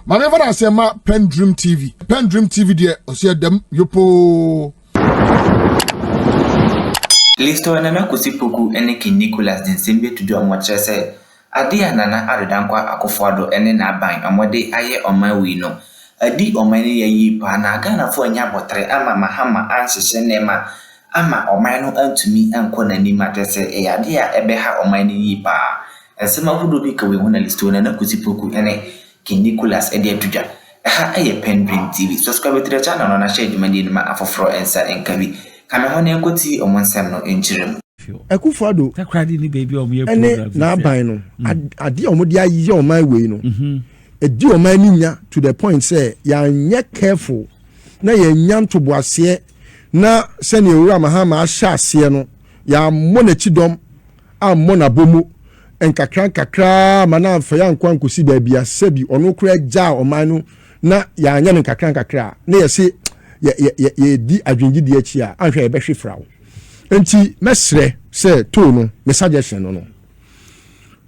Mama na say ma PENDREAM TV. PENDREAM TV there osia dem yopo. Listowell na kusipoku ene King Nicholas din sembe tudu amwatre say ade anana adedankwa akofado ene na aban amode aye oman wi no adi oman ne yayi pa na Ghana fo anya botre ama mahama anhyehyɛ nema ama oman no antumi anko na nima tese e ade a ebe ha oman ne yi pa esema hudo bi ka we ho na Listowell na kusipoku ene King Nicholas ede atudwa ha aye PENDREAM TV subscribe to the channel no na share demand ni ma afoforo ensa enkabi kame ho na enkoti omonsem no enchirem Akufado takradi ni baby omo program na aban no ade omodi ayi oman we no edi oman ni nya to the point say ya nye careful na ya nya ntoboase na se ne ewura mahama ahya ase no ya mona chidom a mona bomu enkakra mana amfa ya nkwa nkosi baabi asabi ono kura ja oman no na ya nya nkakra na ya se ye di adwingi di achi a anhwe e be hwefra wo enti mesre say to no me suggestion no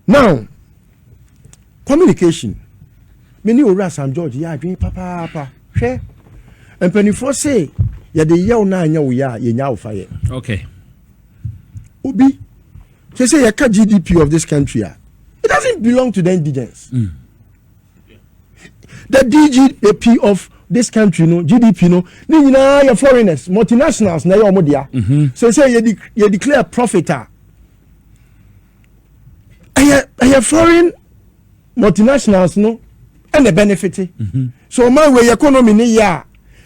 now communication many ora Sam George ya adwen papa hwe empanifo say ye de yew na anya wo ya ye nya wo fa ye okay obi say ye ka GDP of this country it doesn't belong to the indigents the GDP of this country no GDP no ni nyina ya foreigners multinationals na ya omodia so say you declare profit a foreign multinationals no and the benefit so man we economy ni ya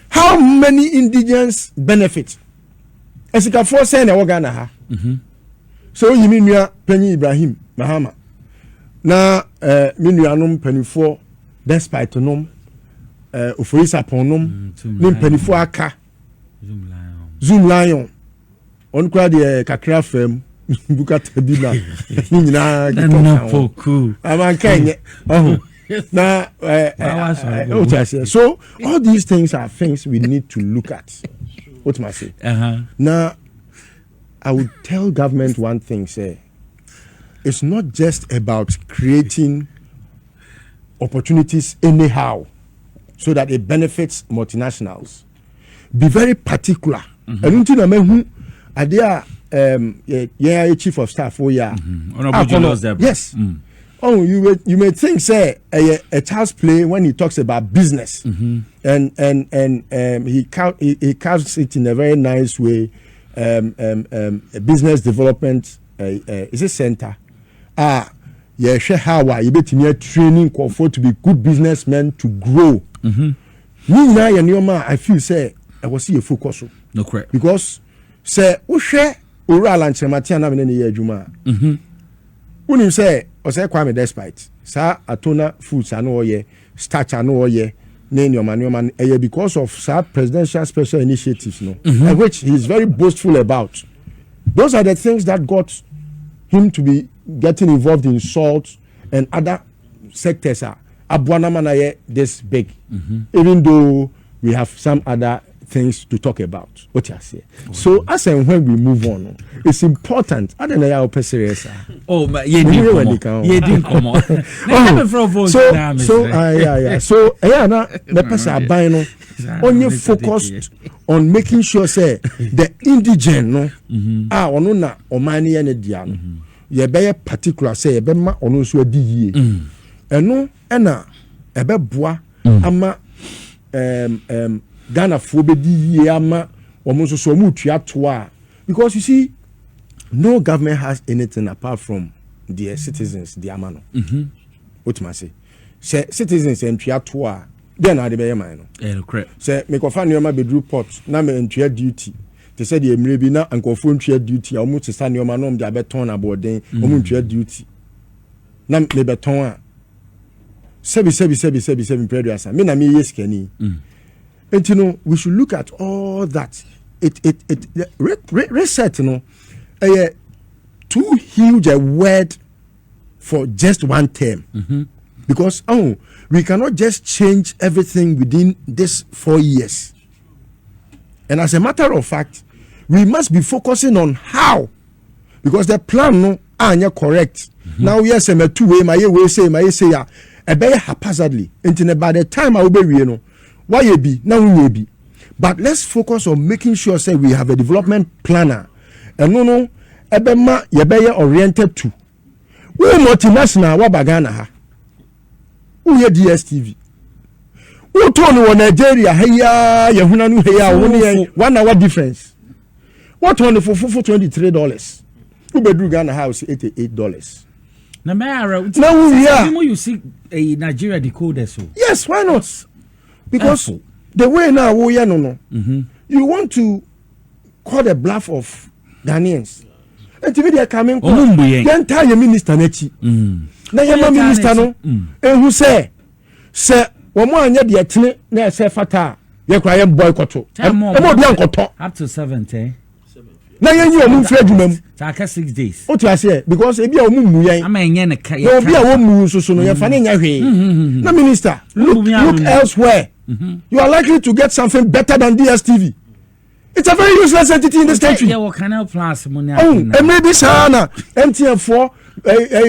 how many indigents benefit esika for say na Ghana ha so yimi nua Penny Ibrahim Mahama na mi nuanom panifo despite nom Ofoisa ponom nim panifo aka Zoom Lion on kwa de kakra fam bukata bi na nyina Bawku amankanye na so all these things are things we need to look at what must say now I would tell government one thing say it's not just about creating opportunities anyhow so that it benefits multinationals. Be very particular. And until na mehu adia chief of staff yes. Oh, you may think say a child's play when he talks about business and he carves it in a very nice way. A business development is a center. Yeah, share how you bet me training comfort to be good businessmen to grow. I feel say I was see a focus. No correct. Because say we share oral and chematiana in the juma. When you say or say kwame despite sa atona foods and all ye starch and all ye name your man because of sa presidential special initiatives which he is very boastful about. Those are the things that got him to be getting involved in salt and other sectors are Abuanamanaye this big, even though we have some other things to talk about. What you say? So as and when we move on, it's important. I don't know how serious. Oh, but you didn't come on. So now the person buying only focused on making sure say the indigent onuna omani ene diano. Ye be particular say ye be ma onu so adi yie eno na ebe boa ama Ghana fo be di yie ama omo so mu tua to a because you see no government has anything apart from their citizens the amano what must say citizens and tua to a then na de be man no correct say me ko fa neoma be drew port na me ntua duty they said the emire bi na ankofo ntua duty a omo tesa neoma no de abeton na boden omo ntua duty na me beton a sebi preduasa me na me yeskani and you know we should look at all that it reset too huge a word for just one term because we cannot just change everything within this 4 years. And as a matter of fact, we must be focusing on how, because the plan no anya correct. Now yes, I'm a two way my way say ebe haphazardly into by the time I will be you know why you be now we be but let's focus on making sure say we have a development planner and no ebe ma ye be oriented to we multinational wa bagana ha we DSTV we turn on Nigeria heya ye huna nu heya woni 1 hour difference what one for $23 we be do Ghana house $88 na mayor now you see a Nigeria decoder so yes why not because Apple. the way now we no you want to call the bluff of Ghanaians and to be there coming the entire minister nechi na yema minister no who say womo anya de etene na say fata ye kra ye boycott e mo bi ankoto up to 70 na yen yi omu mfra dwumam taka 6 days o to ase because e bia omu mu yen ama enye ne kai no bia wo mu so no ye fa ne nya hwe na minister look elsewhere you are likely to get something better than DSTV. It's a very useless entity in this country. Yeah, what Canal Plus money? Maybe Sana, MTN4,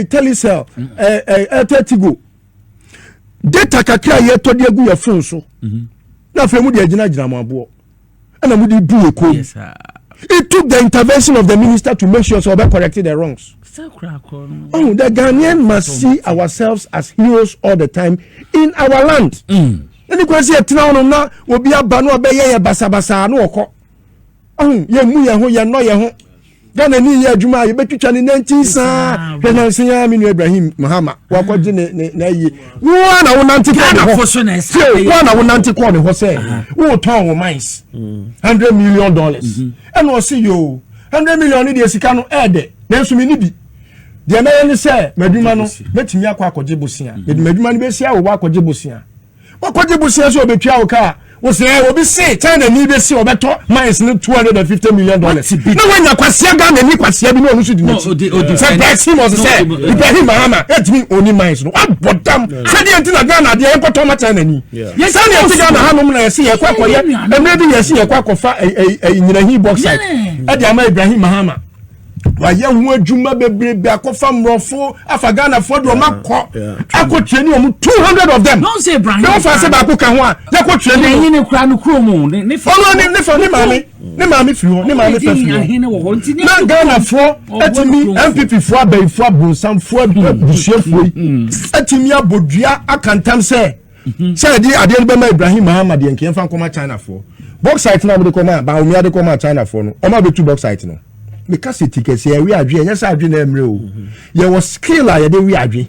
Telecel, Tigo. Data kakra ye to de agu your phone so. Na fe mu de agina gina mabo. And mu de bu eko. Yes sir. It took the intervention of the minister to make sure so we corrected the wrongs. The Ghanaian must see ourselves as heroes all the time in our land. Any question etina no na obi aba no obeye ye basabasa na okọ. Ye mu ye ho ye no ye ho. Gana ni ye adwuma ye betwitwa ne 19 saa. Hwenansi ya minu Ibrahim Mahama wakọje na yi. Wo na wo nante ko ne ho so na ese. Wo na wo nante ko ne ho se. Wo ton wo mines. $100 million. And wo see yo. $100 million ni de sika no ede. Na nso mi ni bi. De na ye ni se madwuma no betimi akọje bosia. De madwuma no be sia wo akọje bosia. Wakọje bosia so obetwa wo ka. We say obi say China ni be see obeto mines no $250 million. No when you kwasia Ghana ni kwasia bi no onu so di no. Say Brazil must say Ibrahim Mahama it mean only mines no. Abodam say the antina Ghana de enkoto ma China ni. Yes say the Ghana hanom na see ye kwakoye emre bi ye see ye kwakofa nyinahi bauxite e de ama Ibrahim Mahama waye hu adwuma bebrebe akofa mrofo afa Ghana for do makọ akotwe ni omu 200 of them. No say Ibrahim. No fa say ba ko kan ho a ya kotwe ni ni kura no kromo ne fa ni mami firi ho ni mami fa firi na Ghana for etimi NPP for abaifo abonsam for busuafo etimi abodua akantam say di ade no be ma Ibrahim Mahama de nken fa nkoma China for bauxite na mo de koma ba omi ade koma China for no o ma betu bauxite no because tickets here we adwe nya sa adwe na emre o ye was skill a ye de we adwe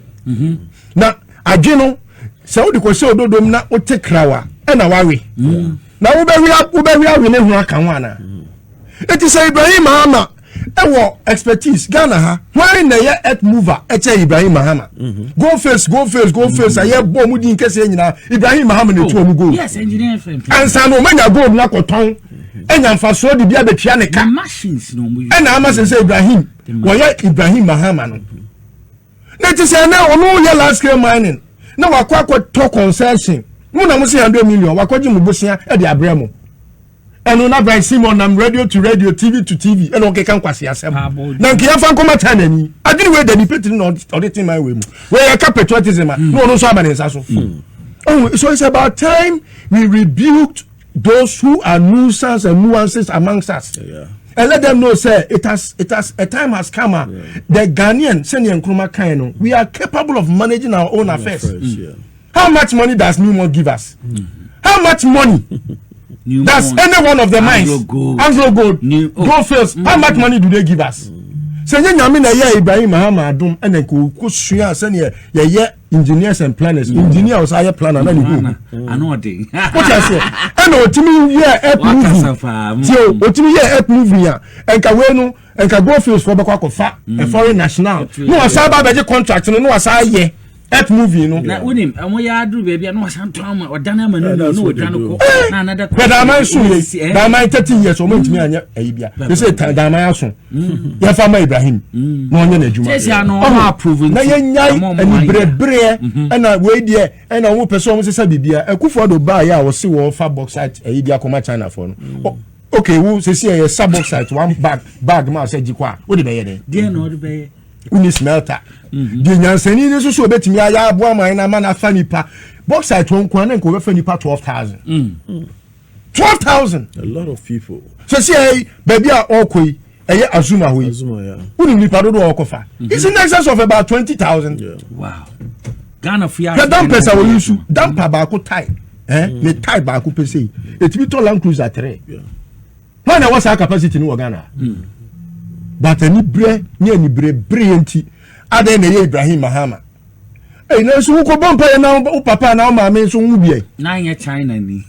na adwe no se wo de ko se ododom na o te krawa e na wawe na wo be we awe ne hu aka ho ana eti say Ibrahim Mahama e wo expertise Ghana ha why na ye earth mover e che Ibrahim Mahama go face aye bo mu din kese nyina Ibrahim Mahama ne tu omu go yes engineer FM ansa no manya go na koton enya mfaso de bia betua ne ka machines no mu ena ama se Ibrahim wo ye Ibrahim Mahama no na ti se na onu ye large scale mining na wakwa to concession mu na mu se $100 million wakwaji mu bosia e de abramo eno na Brian Simon nam radio to radio TV to TV eno ke kan kwase asem na nke ya fa nkoma tana ni adini we de dipeti no auditing my way mu we ya patriotism no no so abanensa so so it's about time we rebuked those who are nuisance and nuances amongst us and let them know say it has a time has come the Ghanaian senior nkruma kind no we are capable of managing our own affairs. How much money does Newmont give us? How much money does any one of the mines Anglo Gold Gold Fields how much money do they give us? Say nyame na ye Ibrahim Mahama adom ene ko sua se ne ye engineers and planners engineer was higher planner na ni go anode what I say ene otimi ye earth movie so otimi ye earth movie ya enka we no enka Gold Fields for be kwa kofa a foreign national no asa ba beje contract no asa ye earth movie no na unim amo ya adu baby no asanto ama odana ma no odana ko na another but am so ye da man 30 years o mentimi anya ayibia they say da man aso ya fa ma Ibrahim no onye na adwuma say no approve na ye nyai ani brebre na we die na wo person mo sesa bibia akufo do ba ya wo se wo fa bauxite ayibia koma China for no okay wo se se ye sa bauxite one bag ma se jikwa wo de be ye den dey no de be uni smelter de nyansani ne so obetimi aya abo aman na mana fa nipa bauxite won kwa na nko be fa nipa 12,000 12,000 a lot of people so say baby a okoi eye azuma hoyi uni nipa do okofa it's in excess of about 20,000 wow Ghana fia dan pesa wo yusu dan pa ba ko tie me tie ba ko pese etimi to Land Cruiser 3 when I was our capacity in Ghana but any bre enti ade na ye Ibrahim Mahama na so ko bompa na papa na ma me so nwubie na nya China ni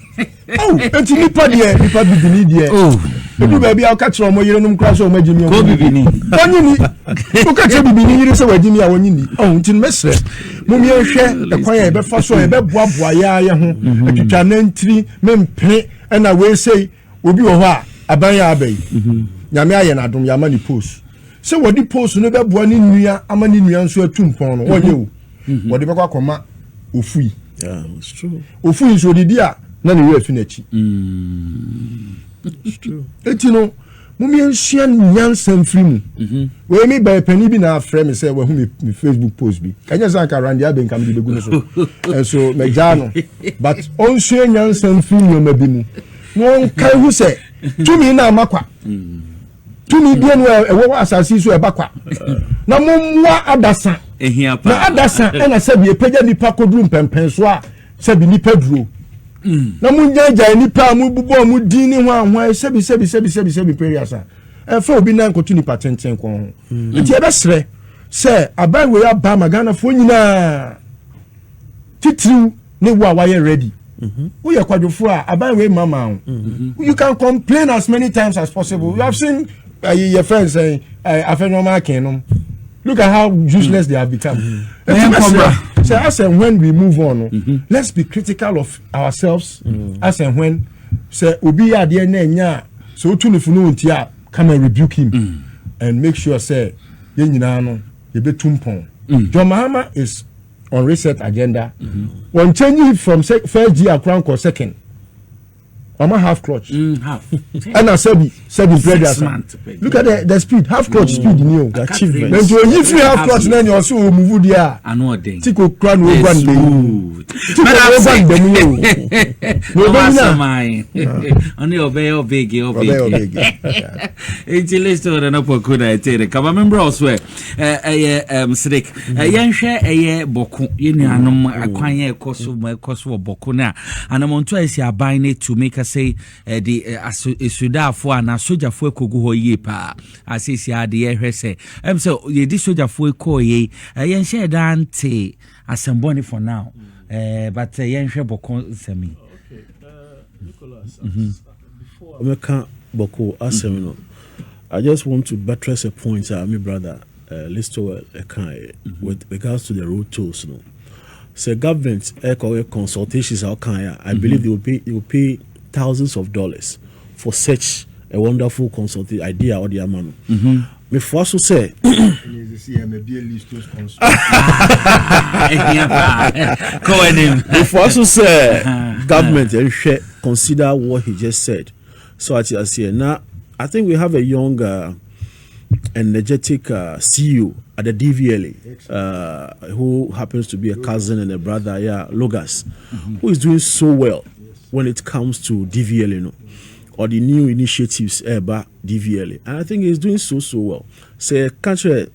oh enti nipa bibini de edu ba bia ka kire omo yire num kra so omo agimi ko bibini onyi ni o ka kire bibini yire so wagimi a onyi ni oh enti mesre mo mi ehwe e kwan e be fa so e be boaboa ya ho atwitwa na ntiri mempe na we say obi wo ho a aban ya abai nyame aye na dum ya ma ni post se wodi post no be boa ni nua ama ni nua nso atumpon no wonye o wodi be kwa koma ofui it's true ofui so didi a na ne we afi na chi it's true eti no mumi enhia nyansan firi mu we mi ba pani bi na afre me say we hu me Facebook post bi kanya san ka randi aben kam di begu no so so me jano but on hia nyansan firi mu ma bi mu won kai hu say tumi na makwa tumi bi no e wo asasi so e bakwa na momwa adasa ehia pa na adasa na sabi epeja nipa koduru mpempen so a sabi nipa duro na munjaja nipa mu bubo mu dini ho anwa sabi periasa e fa obi na nkotu nipa tenten ko ho nti e be sre se aban we aba magana fo nyina titiriu ne wo a waye ready we are kwadofo a aban we mama you can complain as many times as possible. You have seen your friends saying afenoma kenom. Look at how useless they have become. So as and when we move on, let's be critical of ourselves. As and when say obi ade na nya so tunifunu ntia come and rebuke him and make sure say ye nyina no ye betumpon. John Mahama is on reset agenda. When changing from first year crown or second, I'm a half clutch. Half. And I said bread. Look at the speed, half clutch speed in you. achievement When you free half clutch, then you also move there. I know thing. Tico crown over one day. Only obey big. It's a list of an upper could I tell you. Come remember also, Slick. Yan share a boku, you know, a quine cost of my cost for bokuna. And I'm on twice you're buying it to make us say the Suda for an soldier for Kugu ye pa. I say, the air say, so ye this soldier for ko ye, yan share dante as some bonny for now. But yan share bokon semi. Nicholas, before American Boko Asemino, I just want to buttress a point, my brother Listowell with regards to the road tolls. No, so government consultations I believe they will pay thousands of dollars for such a wonderful consulting idea or the amount. Me first to say, government consider what he just said. So as I say now, I think we have a young, energetic CEO at the DVLA, who happens to be a cousin and a brother, Logas, who is doing so well when it comes to DVLA, you know, or the new initiatives about DVLA. And I think he's doing so well. Say, country,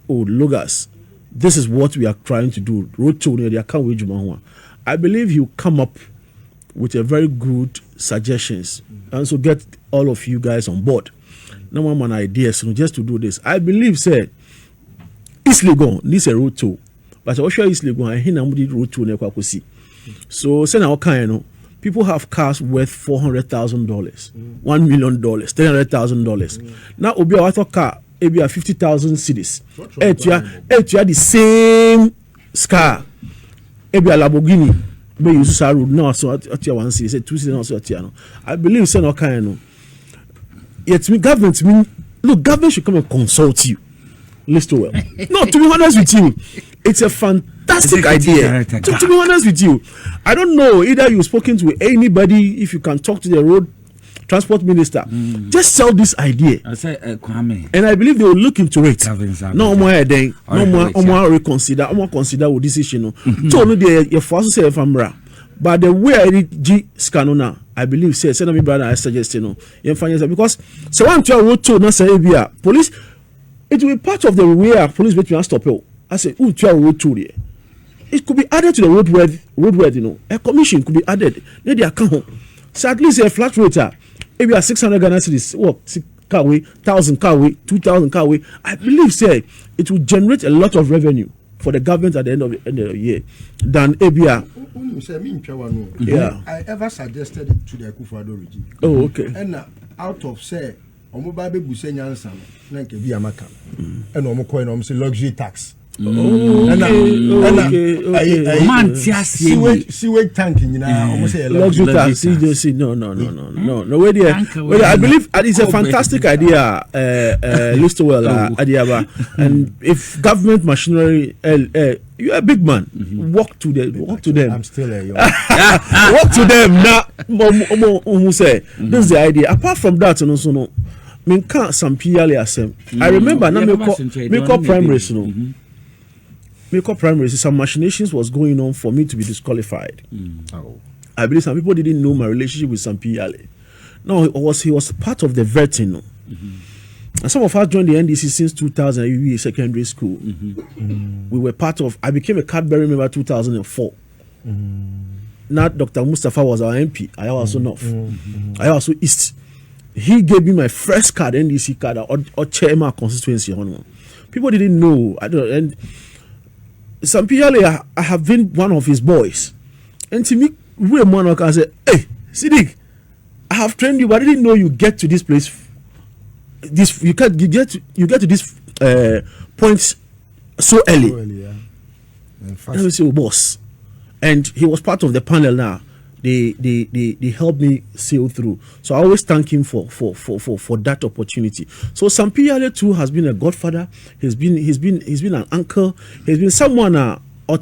Logas, this is what we are trying to do. Road to the account. I believe he'll come up with a very good suggestions and so get all of you guys on board. No one ideas, you know, just to do this. I believe, say, East Legon, this is a road to, but I also East Legon, I hear road to Nekwakusi. So, say now, you know, people have cars worth $400,000, $1 million, $300,000. Now, Obi Awato car, maybe 50,000 cities. You are the same car, maybe a Lamborghini. But you use road now, so at your one city, say 2 cities, also at your. I believe, say no kind, you know. Yet, government mean look, government should come and consult you. Listowell. No, to be honest with you, it's a fantastic idea. To be honest with you, I don't know either you've spoken to anybody. If you can talk to the road transport minister. Just sell this idea. I say Kwame. And I believe they will look into it. No more then. No more reconsider. No more consider with this issue. No. So no the first say famra. But the way I read G scan now, I believe say send me brother I suggest because so one to road to na say police it will be part of the way police will stop you. I say who to road to there. It could be added to the roadworthy, A commission could be added. Then they account. So at least a flat rate, maybe a 600 Ghana cedis, what, car way, 1,000 car way, 2,000 car way. I believe, say, it will generate a lot of revenue for the government at the end of the year than ABR. Yeah. I ever suggested it to the Akufo-Addo regime. Oh, okay. And out of, say, Omobabe Busenyansan, like a Biamaka, and Omokoin, say luxury tax. Sewage tank in luxury tax. No. Where I believe it's a fantastic idea, Listowell idea. And if government machinery, you're a big man. Walk to them. I'm still a young. Walk to them now. Say this is the idea. Apart from that, no. I can't some PLA. I remember now. Me call primaries, primary, some machinations was going on for me to be disqualified. I believe some people didn't know my relationship with some PLA. No, he was part of the vetting. And some of us joined the NDC since 2000, we were secondary school. We were part of, I became a card-bearing member 2004. Now Dr. Mustafa was our MP. I also North. I also East. He gave me my first card, NDC card, or chairman constituency. People didn't know. And some PLA, I have been one of his boys. And to me, we man can say, hey, Siddiq, I have trained you, but I didn't know you get to this place. You get to this point so early. And we say, oh, boss. And he was part of the panel now. They helped me sail through. So I always thank him for that opportunity. So Sam PLA too has been a godfather. He's been an uncle. He's been someone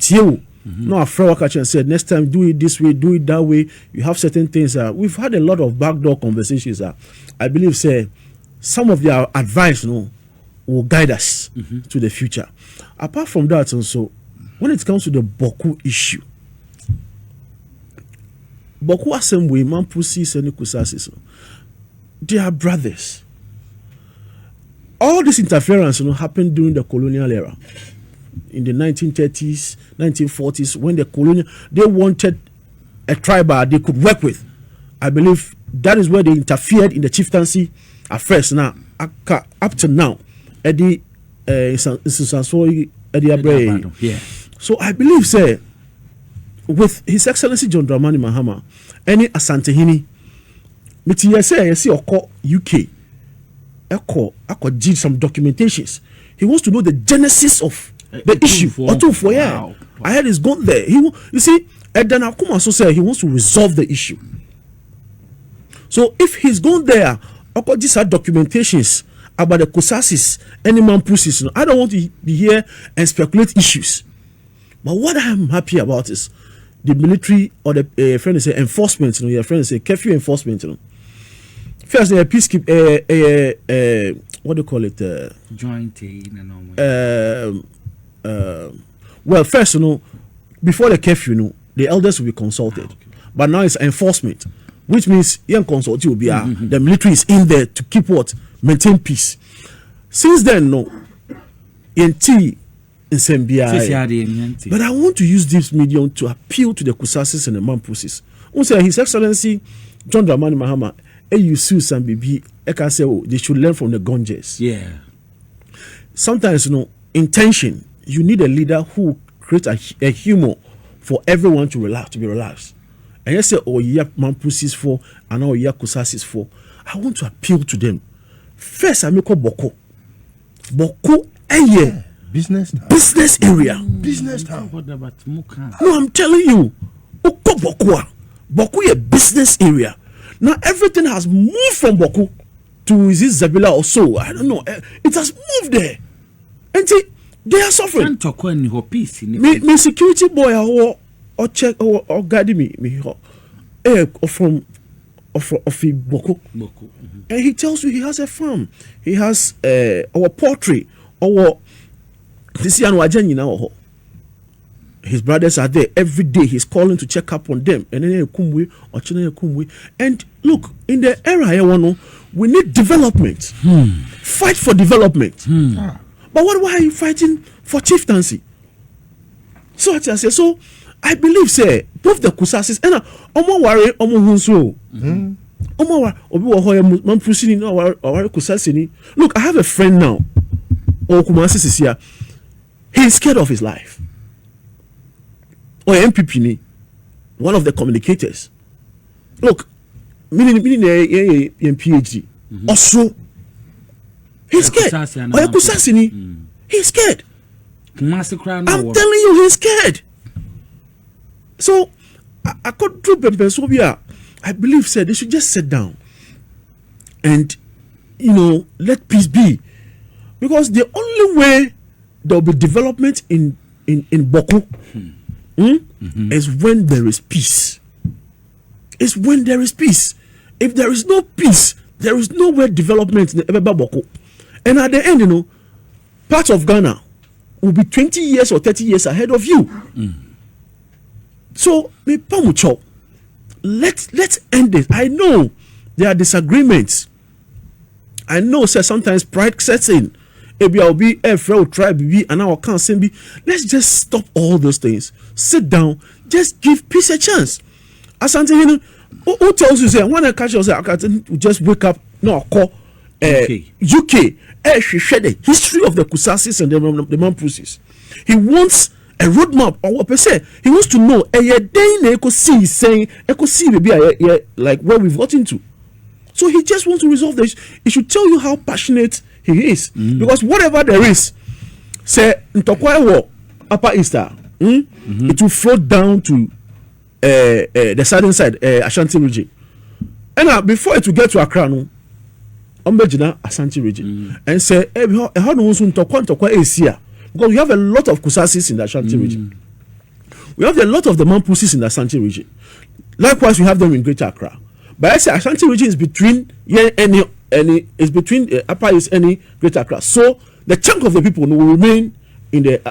you. No, a friend catch and said next time do it this way, do it that way. You have certain things. We've had a lot of backdoor conversations. I believe say some of their advice will guide us to the future. Apart from that, also when it comes to the Bawku issue. Bawku Assembly, Mampusis and DISASSOCIATES, they are brothers. All this interference happened during the colonial era. In the 1930s, 1940s, when they wanted a tribe they could work with. I believe that is where they interfered in the chieftaincy affairs now, up to now. So I believe, say, with His Excellency John Dramani Mahama, any Asantehini, I see UK, did some documentations. He wants to know the genesis of the issue. Wow. I heard he's gone there. You see, Edan Akuma also said he wants to resolve the issue. So if he's gone there, these are documentations about the DISASSOCIATEs, any man pushes. I don't want to be here and speculate issues. But what I'm happy about is the military or the friend say enforcement. Your friend say curfew enforcement. First, the peacekeeping. What do you call it? Joint. Well, first, before the curfew, the elders will be consulted. Okay. But now it's enforcement, which means young consulting will be the military is in there to keep maintain peace. Since then, but I want to use this medium to appeal to the DISASSOCIATEs and the Mampusis. Also, His Excellency John Dramani Mahama, AUSU and BB, I can say, they should learn from the Gonjes. Yeah. Sometimes, intention, you need a leader who creates a humor for everyone to relax, to be relaxed. And you say, Mampusis for, and now DISASSOCIATEs for. I want to appeal to them. First, I make Bawku. Bawku, business area. Business town. No, I'm telling you. Bawku is a business area. Now everything has moved from Bawku to Zabila or so. I don't know. It has moved there. And see, they are suffering. Me security boy or check or guide me from Bawku. And he tells you he has a farm. He has our poultry. Our this year now. His brothers are there every day. He's calling to check up on them. And then and look, in the era we need development. Fight for development. But why are you fighting for chieftaincy? So I say, so I believe say both the Kusassis and omo worry omo hunso. Omo worry obi wo hoye man pusini no worry Kusasini. Look, I have a friend now. Kumasi is here. He's scared of his life. Or NPP ni, one of the communicators. Look, meaning PhD. Also, he's scared. Or Kusasini, he's scared. I'm telling you, he's scared. So, I got through Pennsylvania. I believe said they should just sit down and let peace be, because the only way there will be development in Bawku. Is when there is peace. It's when there is peace. If there is no peace, there is nowhere development in Bawku. And at the end, part of Ghana will be 20 years or 30 years ahead of you. So, let's end it. I know there are disagreements. I know sometimes pride sets in. Maybe I'll be a frail tribe, and now I can't say be. Let's just stop all those things. Sit down, just give peace a chance. Asante, who tells you say when I catch you say I can just wake up? No, call UK. She shared the history of the Kusassis and the Mampusis. He wants a roadmap or what per se. He wants to know a day echo see saying echo see maybe like where we've got into. So he just wants to resolve this. He should tell you how passionate he is, because whatever there is, say Ntokwa Upper Easter, it will float down to the southern side, Ashanti region, and before it will get to Accra, Ombejina Ashanti region, and say how do we Ntokwa Asia, because we have a lot of Kusassis in the Ashanti region, we have a lot of the Mampusis in the Ashanti region. Likewise, we have them in Greater Accra. But I say Ashanti region is between is between Upper East any Greater Accra. So the chunk of the people will remain in the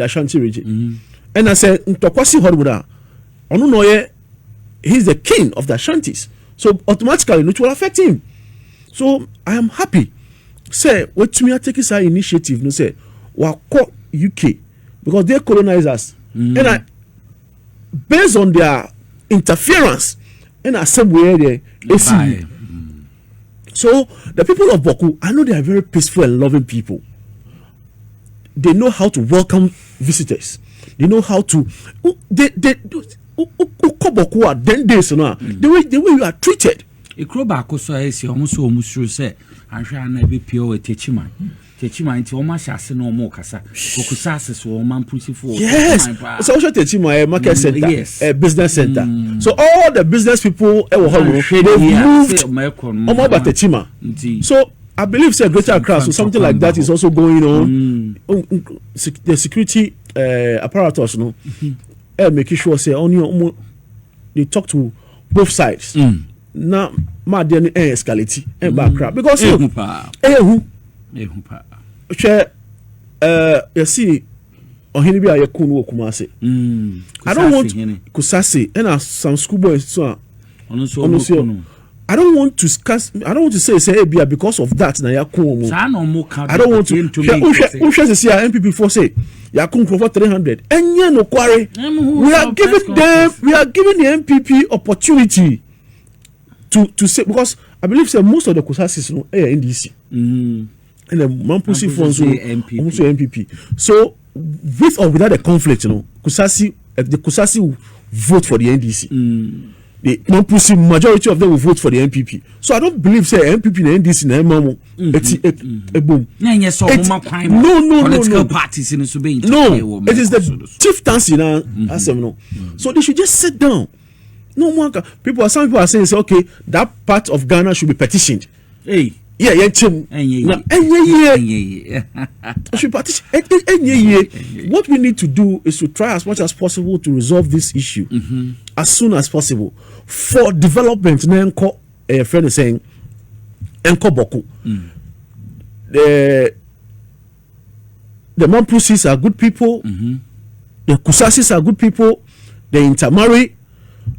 Ashanti region. And I said Ntokwasi Hormuda, Onunoye, he's the king of the Ashantis. So automatically it will affect him. So I am happy. Say what to me take this initiative, no say Wako UK, because they colonize us. And based on their interference in a some way they see. So the people of Bawku, I know they are very peaceful and loving people. They know how to welcome visitors. They know how to they Bawku are 10 days now. The way you are treated. Ikroba so esi omuso omusuru se anhwa na be pio etechima nti o ma hyase na o mo kasa okusase so o man pusifo. Yes. So techima market center, a business center. So all the business people they moved about techima. So I believe say Greater Accra, so something like that is also going on. The security apparatus making sure say only they talk to both sides. Now, my dear, escalate and background because you see, on Henry Yakunu Kumase. I don't want Kusasi and some schoolboys. So I don't want to say because of that. I don't want to. See NPP for say Yakun for 300 and no quarry. We are giving the NPP opportunity to say, because I believe say most of the Kusassis are NDC and the Mampusi funds also NPP. So with or without a conflict, the Kusasi will vote for the NDC. The Mampusi majority of them will vote for the NPP. So I don't believe say NPP and NDC na mamo a boom. No. Political parties in the no, it is the chieftaincy now. So they should just sit down. No one can. Some people are saying, okay, that part of Ghana should be petitioned. Hey, should petition. What we need to do is to try as much as possible to resolve this issue as soon as possible for development. a friend is saying Enko Bawku. The Mampusis are good people. The Kusasis are good people. They intermarry.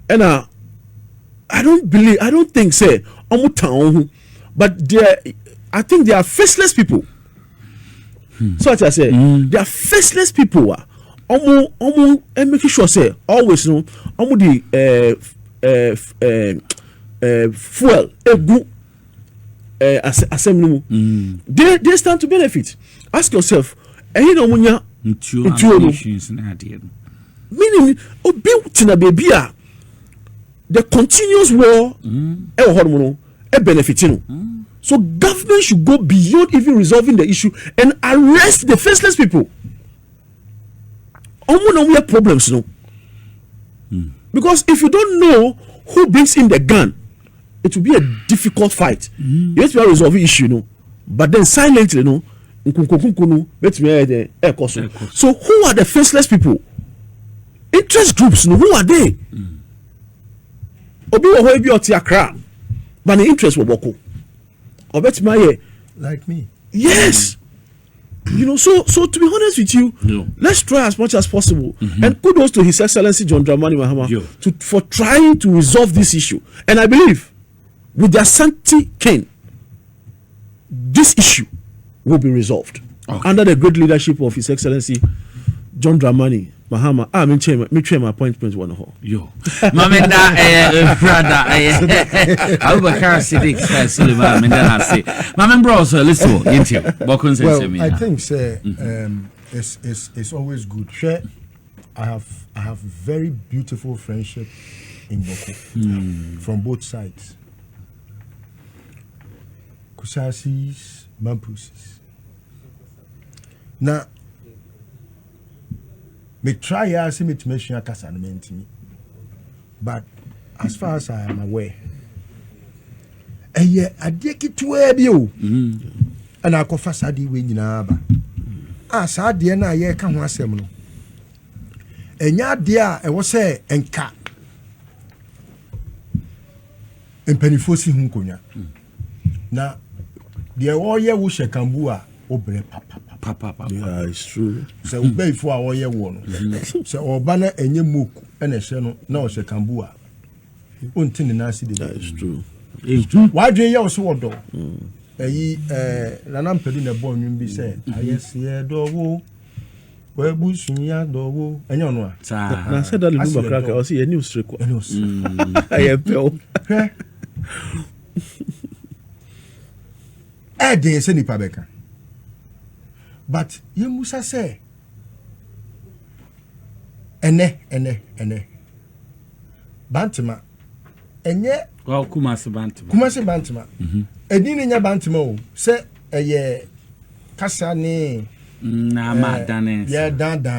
And I don't think say but I think they are faceless people. So what I say, they are faceless people. And making sure say always the fuel assembly. They stand to benefit. Ask yourself, meaning the continuous war benefiting. So government should go beyond even resolving the issue and arrest the faceless people. We have problems, no. Because if you don't know who brings in the gun, it will be a difficult fight. You have to resolve the issue, no. But then silently, no. So who are the faceless people? Interest groups, no. Who are they? Obi wo bi oti akra, but the interest wo boko. Like me. Yes. You know, so to be honest with you, let's try as much as possible. And kudos to His Excellency John Dramani Mahama for trying to resolve this issue. And I believe with the Asante King, this issue will be resolved under the great leadership of His Excellency John Dramani Mahama. Me train my appointment one ho. Yo. Mamenda brother Abubakar Siddiq Silva Menda say. Bro, so listen into. I think say it's always good. Share I have very beautiful friendship in Bawku from both sides. Kusasis, Mampusis. Now me try as me to mention a casanment me. But as far as I am aware, I take it to a view. And I confess I did win in Abba. As I did na ye can one seminal. And ya dear, I was say, and cat. And Pennyfosi Hunkonia. Now, the warrior wish a cambua, obre papa. Yeah, it's true. So we pay for our year one. So Obana and your mook and a channel now she can boo. Until the Nancy, that is true. It's true. Why do you also do? Lanam Pedina born you be said, I see a dog. Where bush in ya dog, and you know. I said that little crack, I see a new trick. I have built. I didn't send it, Pabeka. But you must say, ene Bantama, and yet, well, Kumasi Bantama. A dinner Bantamo, say a year Cassani, Madane, yeah,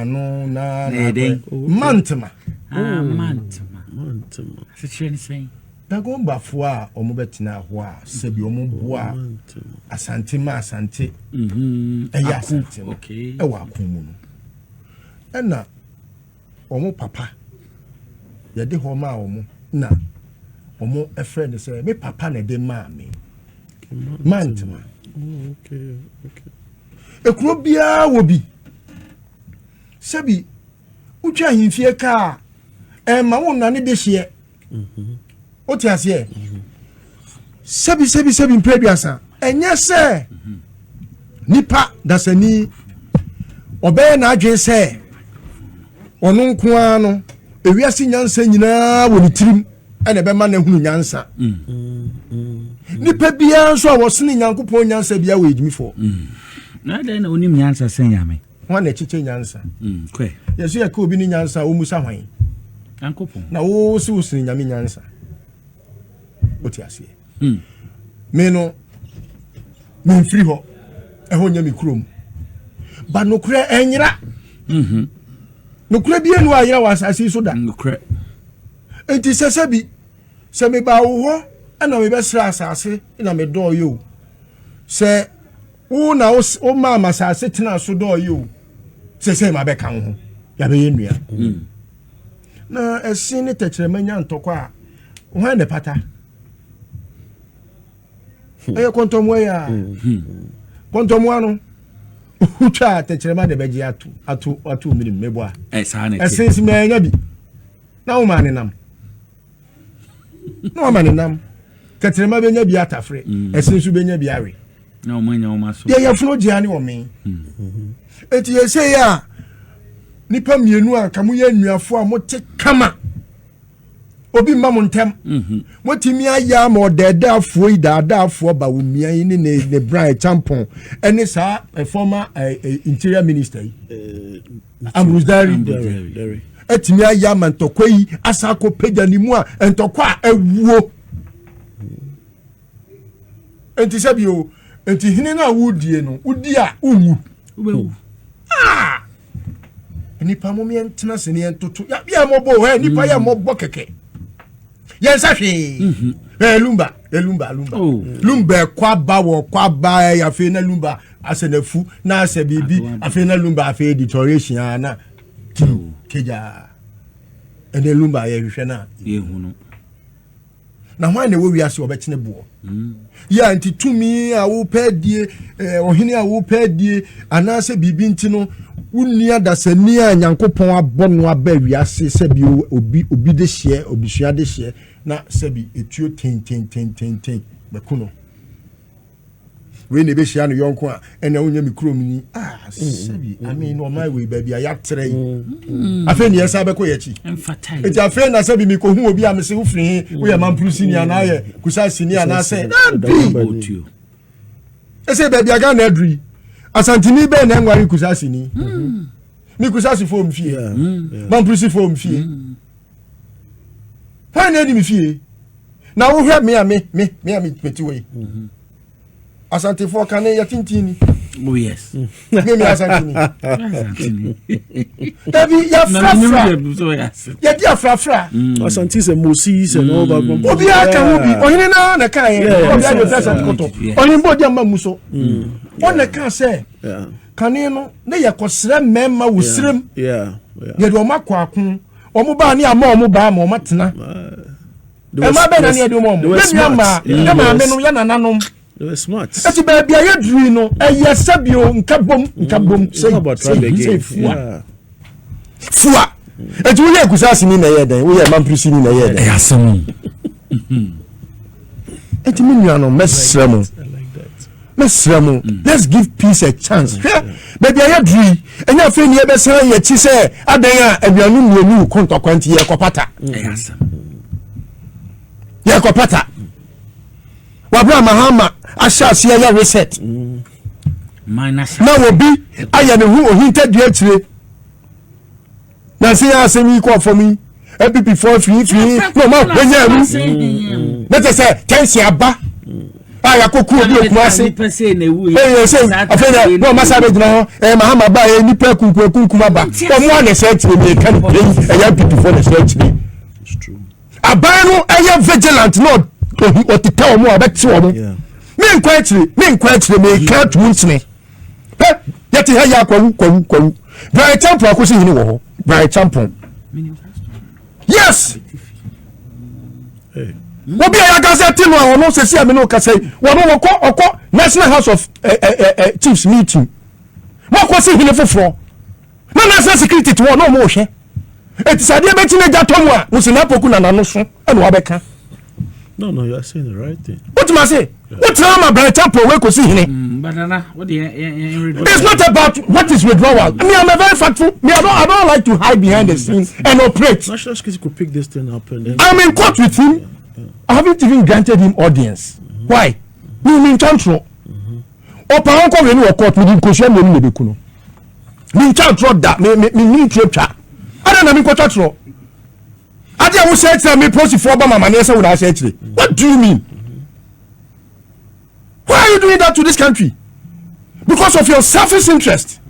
no, Mantama. Mantama. Saying. Dagon Bafua or Mubetina, Sebi Omuboa, Asante Asante, okay, a wakum. And now, Omo Papa, Yadi Homa Omo, na, Omo a friend say, me Papa ne de mammy. Mantama. Okay. A crobia will be Sebi, Ucha in fear car, and my own nanny this year. What you say? Sebi previous. And yes, sir. Nipa that's a ni. Obey na je say. Onu nkuano. Ewi asi nyansa nyina wo ni tirim. Ene be ma na hunu nyansa. Nipa bia so a wo sene nyankopon nyansa bia wo edimi fo. Na dey na onim nyansa sen yame. Ho na chiche nyansa. Kwe. Yesu ya ka obi ni nyansa o musa hwan. Nyankopon. Na wo si wo sene nyame nyansa. What you say? Me no, me free ho. E ho nya me krom. Ba no kure enyira. No kure bi enu ayira wasasi so da. No kure. Enti sesabi se me ba wo ho e na me be sra asase na me do yo. Se wo na o ma masase tena so do yo. Se ma be kan ho. Ya be yenua. Na esin ne techere manya ntokwa a. Wo ne pata. eye kontomwe ya kontomwa no utwa techerema de beji atu mini meboa sa na esensi me nya bi na wo mane nam no mane nam techerema be nya bi atafre esensu be nya bi awe na o manya o maso ya funo dia ne o me enti ye say ya nipa mienu a kamu ya nuafo a mote kama obi ma mo ntem motimi aya ma odeda afuo idada afuo ba wo mia yi ne Brian Champon ene sa former interior minister Ambrose Dari etimi aya ma ntokwa yi asako pega ni mu a ntokwa awuo enti sabio enti hine na wudie no udi a uwu nipa mo mi entena se ne entoto ya mo bo he nipa ya mo bo keke yensa hwe lumba lumba kwa ba ya fe na lumba asenafu na ase bibi afe na lumba afe editoriation na keja ene lumba ya hwe na ye hunu na hwan na wo wiase obetene bo ya nti tumi a wo pedie ohene a wo pedie anase bibi nti no unia dasani a nyankopon abono aba wiase se bi obi de hye obisua de hye na se bi etuo ten bekuno we ne be hye no yonko a ena wonya mikrom ni se bi ami no my way baby ya tere afa ni yesa be ko yechi emphasize eti afa na se bi mi ko hu obi a me se ufri wo ya mamprusi ni ana ye kusa sini ana se ese baby aga na adri asantini be na ngwari kusasi ni ni kusasi fo mfie mamprusi fo mfie ha na di mfie na wo hwe me peti we asante fo kan ya tintini oh yes me asantini tabi ya frafra ya dia frafra Asante se Moses and all that obi aka wo bi ohine na kan ye obi aka pesa koto onin bo dia mamuso on kan se kane no na yakosere memma wo sirem ye de o makwa akon o mo ba ni ama o mo ba ma o matena e ma be na ne de o mo me ma me no ya nananom they were smart. eti ba bia ye dru no eye sabio nkabom say fua eti wo ye kusasi ni na ye den wo ye mamprisi ni na ye den asem eti mi nuano mesremo let's give peace a chance baby I agree enya fe ni e be san ye chi se adan a aduanu mienu kontokwanti ye kopata ye kopata wabra mahama ashasi ya reset minus na obi aya ne hu ohinta dua tire na se ya asemi ko for me NPP for free no ma benya mu na te se tensi aba aya koku obi okumase say afena no masa be gina ho mahama ba e nipa kunkuma ba ko mo na se tire me kan ya NPP for the search it's true abanu aya vigilant no o ti tell mo abeti o mo me nkwatire me ka tu ntine yeti ha ya kwawu Brian Champon akosi hini wo ho Brian Champon yes obi ya gaza tinu a ono sesi ame no kase wo no okọ National House of Chiefs meeting mo akosi hini foforo na national security to no mo hwe eti sade beti na jato mo a mo sina poku na nano so eno abeka No, you are saying the right thing. What do I say? What drama Brian Champon we ko si hini? Banana, what the it's not about what is withdrawal. I mean, I'm a very factful. I don't like to hide behind the scenes and operate. National Security could pick this thing up and then. I'm in court with him. I haven't even granted him audience. Why? Me in control. Opa onko we ni court me di nkosia me ni beku no. Me in control that me ni trapcha. Ada na me control. Ada wo say tell me post for ba mama nese wo na say tire. What do you mean? Why are you doing that to this country? Because of your selfish interest.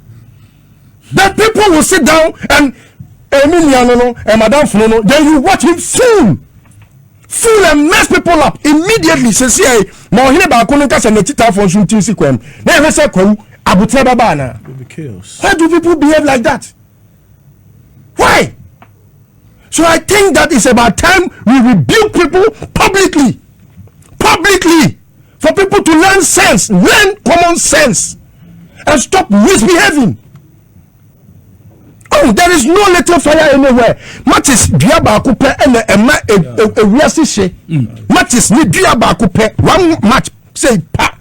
That people will sit down and Madame Funono, then you watch him fool and mess people up immediately. Say, now here ba kono kasa na tita for shooting sequem. Na he say kwawu abutre baba na. Why do people behave like that? Why? So I think that it's about time we rebuke people publicly. For people to you learn sense, learn common sense, and stop misbehaving. Oh, there is no little fire anywhere. Matis diaba kupe and a reasi she. Matis ni diaba kupe one match say pa.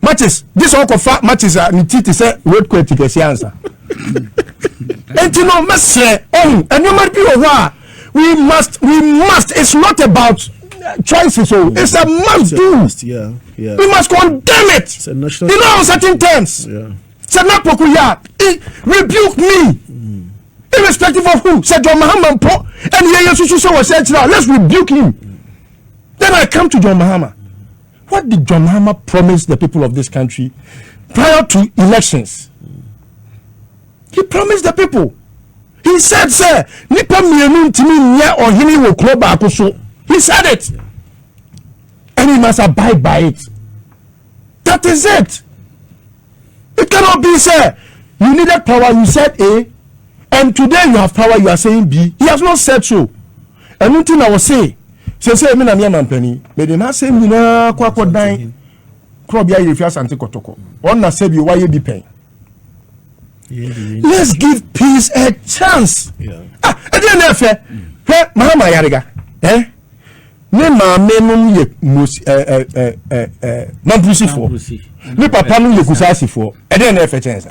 Matis this all fat matches are ni titi say road quality kesi answer. And you know must say oh and you might be over. We must. It's not about choices. So it's a must do. Yeah. We must condemn it. It's a national. You know, on certain terms. Yeah. Rebuke me. Irrespective of who. Said John Mahama and was said now. Let's rebuke him. Then I come to John Mahama. What did John Mahama promise the people of this country prior to elections? He promised the people. He said, sir, nipa mienu ntimi nye ohini wo kro baako so. He said it. And he must abide by it. That is it. It cannot be, sir. You needed power, you said A, and today you have power, you are saying B. He has not said so. And one thing I will say, say me na me man penny, me dey na say me na kwa dan crop ya refia sante kotoko. On na say bi why be pen. Let's give peace a chance. Yeah. Again, Mahama Yariga. Ne maame num ye mampusi for. Ne papa num ye kusasi for. Again, chance.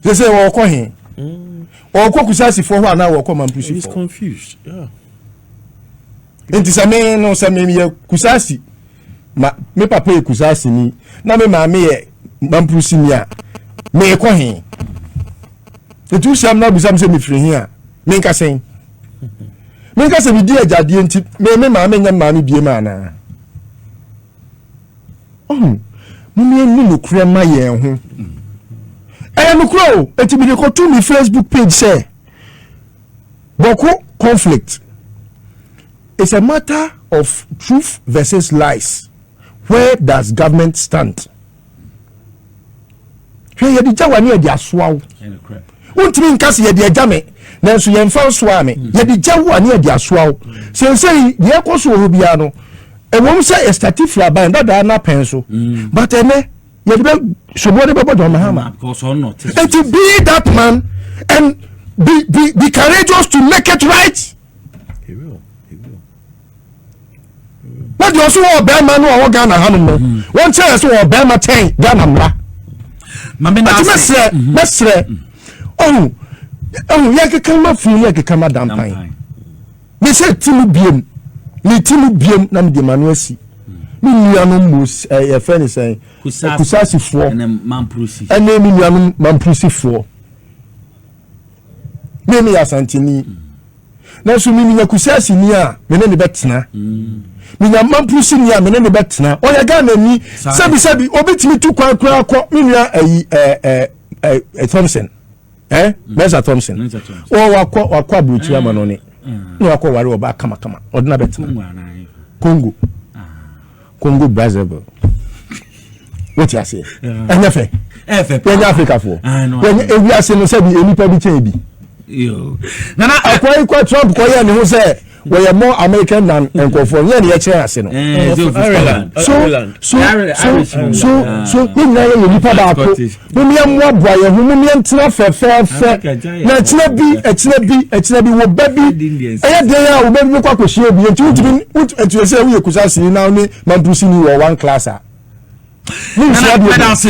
They say, "Oh, call him." Or call kusasi for one now. Call mampusi for. He's confused. Yeah. It is a man no say me kusasi. Me papa ye kusasi ni. Na me maame ye mampusi niya. Me call him. The two shall not be something free here. Make us saying. Make us a dear daddy and tip. Me, mammy, and mammy be a man. Oh, me no cram my year. I am a crow. It will be the to me Facebook page say. Bawku conflict. It's a matter of truth versus lies. Where does government stand? Here, the Jawani of Yaswao. Untimi nkasi ye de agame nanso ye mfa so ame ye de jawo ane de asoawo sensei ye koso obia no ewom se estatifra ban dada na pen so but ene ye de sobo de babo John Mahama because or not and to be that man and be courageous to make it right. He will. But you also obey man no Ghana hanom one chance so obey ma 10 Ghana mra mame na mesre oh ya kama fun ya kama dampan me say timu biem na me de manu asi me nuanom mos e fe ni say kusasi fo and mamprusi and me nuanom mamprusi fo me ya santini na so me nya kusasi ni a me ne betena me nya mamprusi ni a me ne betena o ya ga na ni sabi obetimi tu kwan akọ me nua Thompson Mesa Thompson. Oh, wakwa buchi ama no ne. No wakwa wari oba kama. Odina betina. Congo. Congo Brazzaville. What you say? Enyefe. Enye Africa for. When we are saying say bi enipa bi chen bi. Yo. Nana akwa Trump ko ye ne ho say we are more American than Nkofo. Ye ne ye chen ase no. Ireland. So we na ye nipa ba ko. We am boa ye hu me ntra fe na etna bi wo baby e dey ya wo baby kwa kwhie bi enti say we kusasi na ni mampusi ni wo one class a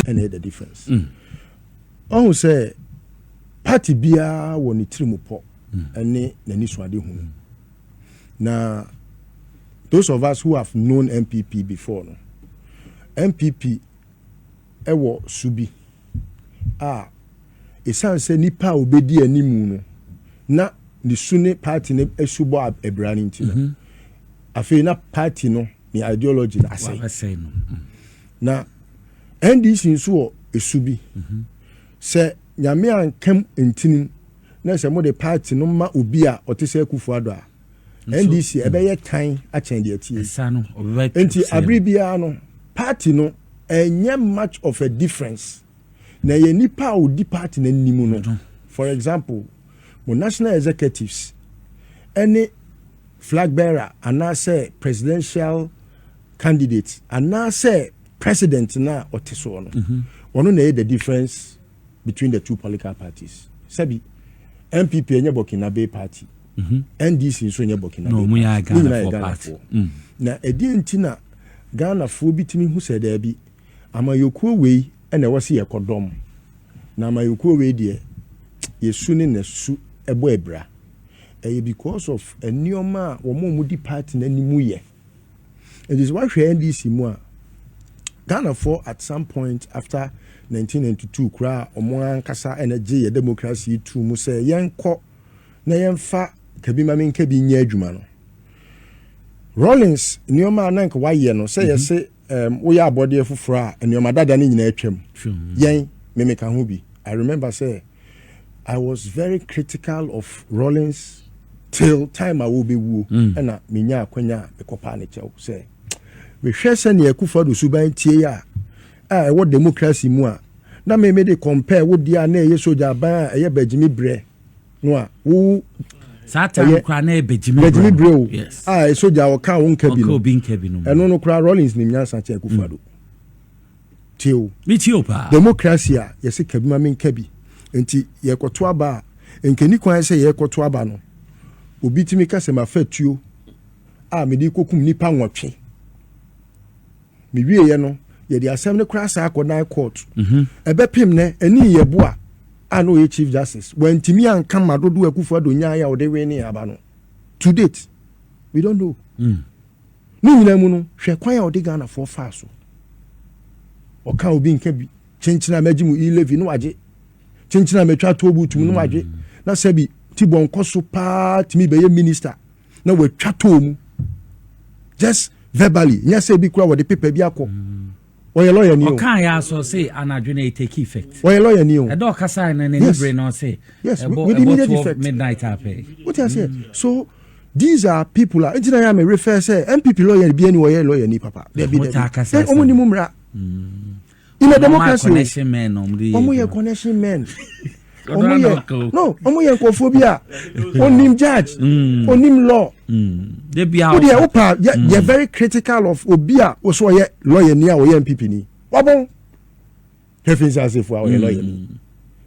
and the difference oh say party bia wo ni trimupo ene nani suade hu na those of us who have known NPP before no NPP ewo subi esanse nipa obedi animu no na ni sune party ne esubo ebrani nti afi na party no ni ideology na asay na NDC nso esubi se nyame ankam entinin na se mo de party no ma obi a otese Kufuado a NDC ebeye tan a chen de atie sano enti abribia no party no enye much of a difference na ye nipa odi party na nimu no for example mo national executives any flag bearer and say presidential candidate and now say president na oteso no ono na the difference between the two political parties sabi NPP enye Burkina Bay party NDC nso enye Burkina Bay party na edi ntina Ghana fo bitimi hu se da bi amayokuo wei ena wose yekodom na amayokuo wei de yesu ne nasu ebo ebra because of enioma wo mo di party na nimu ye. It is why we NDC mu Ghana for at some point after 1992 kra omo ankasa energy ye democracy tu mu say yenko na yemfa kabima menka bi nya adwuma no Rollins nioma na nka waye no say yese wo ya abode fufuro a nioma dada ni nyina atwam yen memeka ho bi. I remember say I was very critical of Rollins till time I will be woo and minya akwanya bekopa ne chew say we hwe se ne akufa do suban tie ya what democracy mu a na me dey compare wo dia na ye soja ban ye bajimi bre no a wo Satan kra na bajimi bre yes soja o ka won ka bi no eno no kra Rollins ni nyansa che akufa do tio mi tio pa democracy a ye se kabima men ka bi enti ye kwoto aba enkeni kwan se ye kwoto aba no obi timi ka se ma fatuo me di kokum nipa nwotwe me wie ye no ye di asem ne kra sa akodan court ebe pim ne ani ye bo a no ye chief justice when timi anka madodo akufo adonya ya ode we ni aba no to date we don't know ni nyina mu no hwe kwan ya ode Ghana for fa so o ka obi nka bi chenchina magimu 11 no waje chenchina metwa tobu tum no waje na sabi tibon koso pa timi be ye minister na we twa tomu just verbally nya say bi kura wo de paper bi akọ o ye lawyer ni o kan ya so say anadwene take effect o ye lawyer ni o e do kasa na ne brain no say yes we immediate effect midnight ape what I say so these are people are engineer ya me refer say NPP lawyer bi ani o ye lawyer ni papa there be there omo ni mumra in a democracy connection men omo ye connection men omo ye kophobia onim judge onim law they be out you're very critical of obia so ye lawyer ni a o ye NPP ni wabon hefin say for our lawyer ni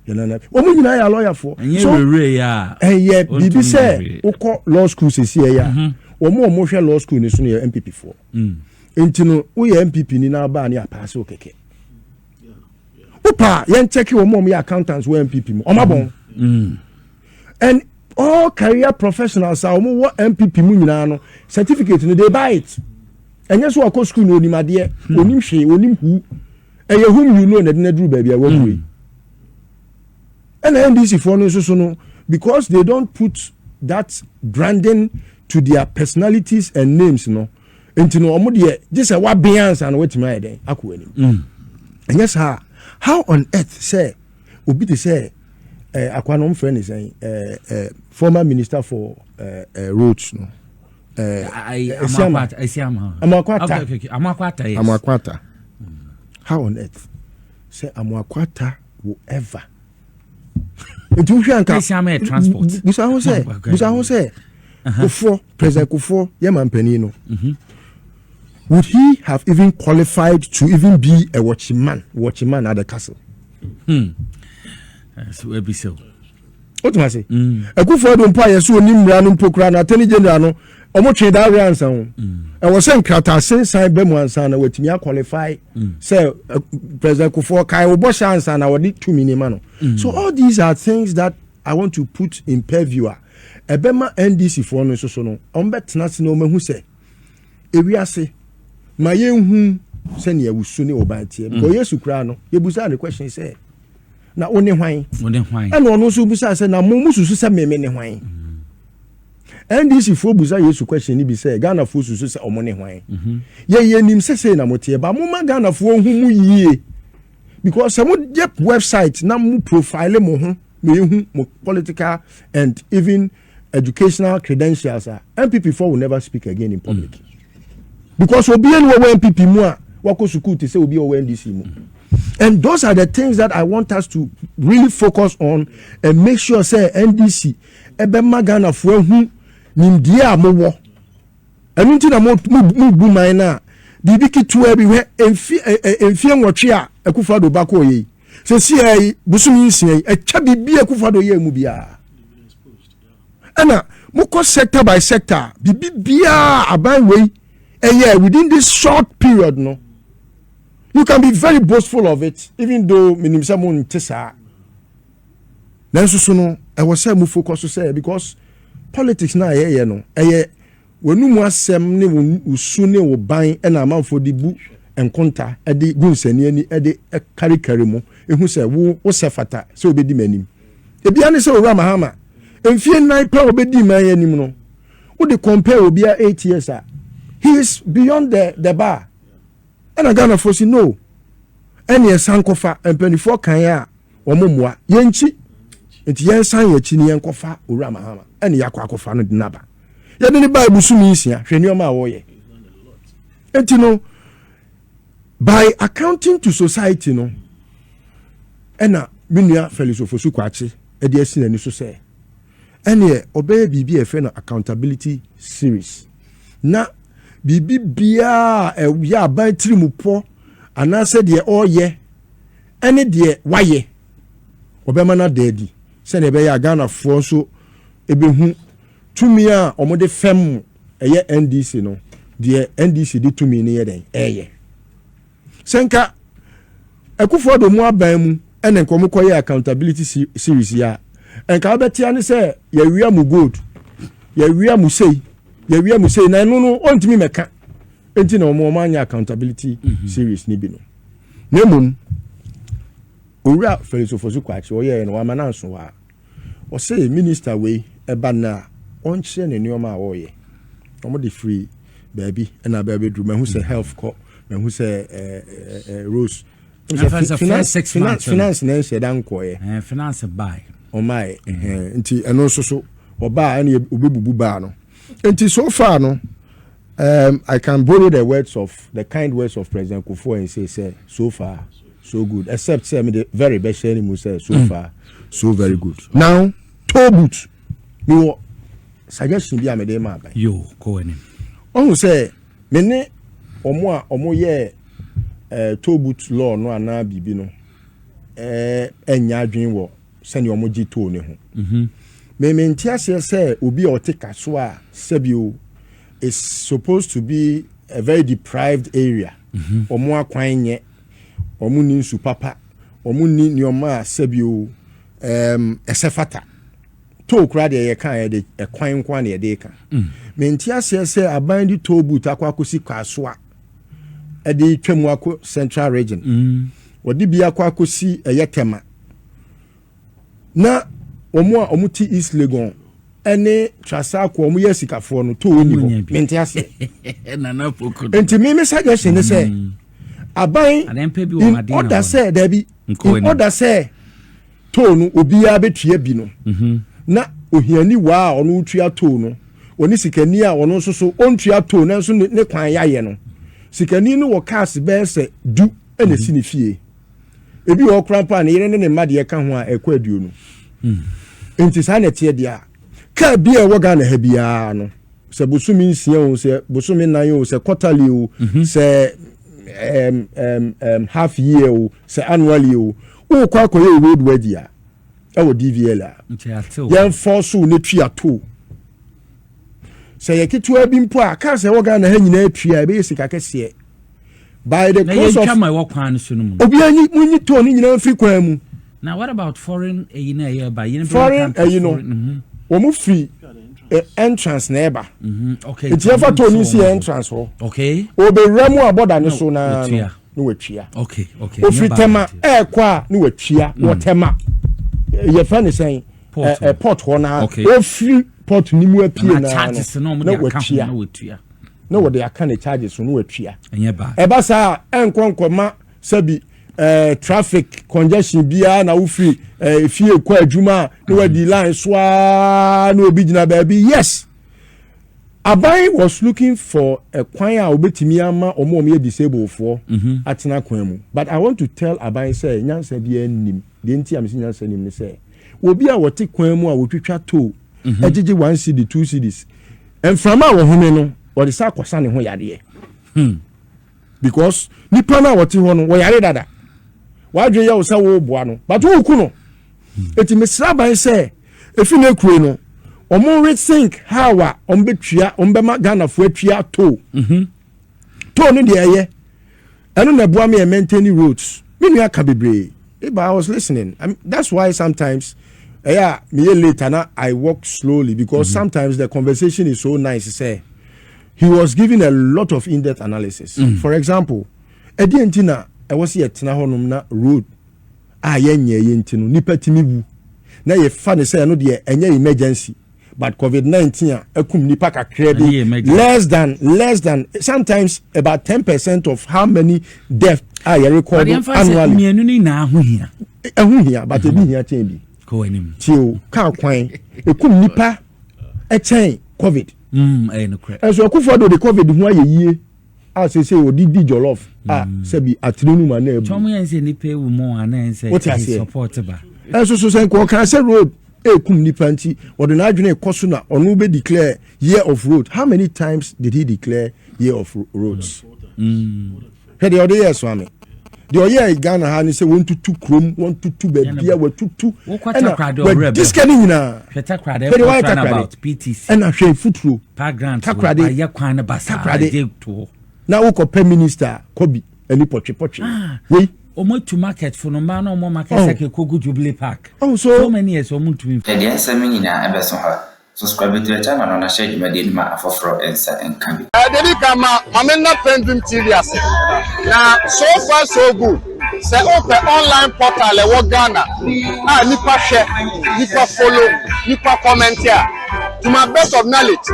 you know omo nyina ya lawyer for so ya ye bibi say ukọ law school sesi ya omo hwe law school ni so ne NPP for entino wo ye NPP ni na ba ni apase okeke Upa, yen check your mom, your accountants were MPP. Omabon. And all career professionals are what MPP munano certificate, they buy it. And yes, what go school no ni my dear, onim she, onim who, and whom you know that Nedru baby, I won't we. And NDC for no so because they don't put that branding to their personalities and names, no. And you know, just a what Beyonce and what my day, Akuenim. And yes, how on earth say obi to say akwanom friend is saying former minister for roads no Amakwata how on earth say Amakwata will ever into hwanka transport busa ho say Kufo president Kufo yeman penino would he have even qualified to even be a watchman at the castle? So we be so. What do I say? A good for don't pay so nimranum pokran attorney general no omo twe that answer. I was saying krata since I be mo answer na wetimi qualify say president Kufo kai obo answer na wodi 2 minimum no. So all these are things that I want to put in purview. Ebema NDC for no so no. Ombetena se no mahu say ewiase ma yenhu se ne awusu ne obantie because Yesu kra no yebusa the question say na one hwan and ono so busa say na mo mususu se meme ne hwan NDC fo busa Yesu question ni bi say Ghana fo susu se omo ne hwan ye nim se na motie ba mo ma Ghana fo hu mu yie because some website na mu profile mo ho me hu mo political and even educational credentials are NPP4 will never speak again in public. Because obi enu wo NPP mu a wako school to say obi o NDC mu. And those are the things that I want us to really focus on and make sure say NDC ebe magana fo hu nimdie a mo wo. Enu nti na mo bu man na bibi kitua bi hwe emfie nwotwe a Akufo-Addo bako yi se si ai busumi nsia yi echa bibi Akufo-Addo ye mu bia ana mukọ sector by sector bibi bia aban wey within this short period no you can be very boastful of it even though minimum mon tesa nanso so no was say mu focus say because politics na no wonu mu asem ne usu ne wo ban na amanfo di bu enkonta de gunsani ani de karikari mu ehu say wo sefata say obedi manim ebia ne say owura mahama emfie nine pa obedi man anim no wo de compare obia 8 years he is beyond the bar and Ghana for say no any sankofa empanifo kan ya omomua yenchi enti yensan yachi ni yenkofa owura mahama ene yakwa akofa no dinaba yɛde ne Bible sumi nsia hwɛ nneɛma a wɔyɛ enti no by accounting to society no ɛna menua Felixofosu Kwakye ɛde asi n'ani so sɛ ɛneɛ ɔbɛyɛ biribi a ɛfrɛ no accountability series na biribi biaa ɛyɛ aban tirimupɔ anaasɛ deɛ ɔyɛ ɛne deɛ wayɛ ɔbɛma no adaadi sɛdeɛ ɛbɛyɛ Ghanafoɔ nso ɛbɛhu tumi a omode fem eye NDC no de NDC de tumi ne ye den eye senka Akufo-Addo mu aban mu ene nkomo koye accountability series ya enka betia ne se ya wia mu gold ya wia mu sei na no ontimi meka enti na omo anya accountability series ni bi no nemum owura Felixofosu Kwakye oye no amana nso wa o say minister we eba na onche ne nioma a woye omo de free baby na baby drum who say health co who say rose finance na she dan ko ye finance buy o my nti eno so oba na obebubu ba no nti so far no I can borrow the kind words of President Kufuor and say so far so good except say me the very best any say so far so very good now toe boot me suggestion bi amede ma ba yo ko ani on say me ne omo ye toe boot law no ana bibi no enya adwen wo se ne omo gi toe ne ho me ntiase say obi o te kaso a sabio is supposed to be a very deprived area omo akwan nye omo ni nsu papa omo ni nioma sabio esefata to kura de ye kan ye de ekwan nkwa na ye de kan menti ase se aban di to boot akwakosi kwaso a e de twam akọ central region wodi bia akwakosi eyetema na omo ti East Legon ene trasa ko omo ye sikafo no to oni ho menti ase na poko enti me suggestion ne se aban order say there be order say to no obia betua bi no na ohiani wa ono utua to no oni sikani a ono soso ontua to na nso ne kwan yaye no sikani no wo cars be se du ene si ne fie ebi wo krampa na yere ne made ka ho a ekwa aduo no enti sa na tie dia ka bia wo ga na ha bia no se bosumi nsia o se bosumi nan o se quarterly o se half year o se annually o kwa koye road wadia ewo DVL a yan force ne twa to se ye kitu abi mpo a ka se wo ga na ha nyina twa be sika kese by the course of obi anyi munyi to ni nyina fi kwan mu. Now what about foreign foreign wo mu free entrance neighbor okay it's ever to ni see entrance ho okay obe ramu aboda ne so na no wetwia okay ofitema kwa no wetwia wotema ye fa ne sen port ho na ofri port ni mu apie na no wetwia no wo de aka ne charges no wetwia enye ba eba sa enkonkoma sabi traffic congestion bia na ofri fie kwa adwuma no wadi line swa no obi gina baby yes Abai was looking for a kwan a obetimi ama omo ye disabled for atena kwan mu. But I want to tell Abai say nyansa bia nim. De nti am nyansa nim ne say obi a wote kwan mu a wotwitwa to ejiji 1 cedi 2 cedis. And from our home no what is akosa ne ho yade. because nipa na wɔte hɔ no wɔyare dada wadwe yɛ wo sɛ wo boa no but wo ku no eti mesra ban sɛ efi na ekure no ɔmo rethink how a ɔmo betwia ɔmo bɛma Ghana fo atwia to to no de ɛyɛ ɛno na boa me maintain roads me nua ka bebree I was listening. That's why sometimes me later now I walk slowly because sometimes the conversation is so nice. Say he was giving a lot of in-depth analysis. For example, Edientina, I was here na road. Yenye yentino nipa timibu. Na ye funny say no de enye emergency. But COVID-19 ekum nipa kakrebi less than sometimes about 10% of how many deaths are record annually. But ebi here change bi. Tio ka kwan ekum nipa chain COVID. No correct. So akufo do the COVID ho ayeye. As say odi jollof. Say bi atirenu ma na ebu. Tom yen say nipa ewu mo ana say support ba. So say ko kan say road ekum nipa nti odo na adwene ekoso na ono be declare year of road. How many times did he declare year of roads? Head the other year swami. The other year Ghana ha ni say 122 krom 122 baby ya 122 and this can na hweta krade about PTC and ahwe futuro park grant ya kwan na basa krade to na wo ko prime minister Kobi ani poche we omo to market for no man no market sake kogu Jubilee Park so many years omo to the answer me na ebeso ha subscribe to the channel na share the dey ma afoforo ensa enka Dedi kama mamena Pendream TV ase na so far so good say open online portal e wo Ghana nipa share nipa follow nipa comment here to my best of knowledge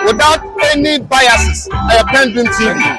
without any biases Pendream TV.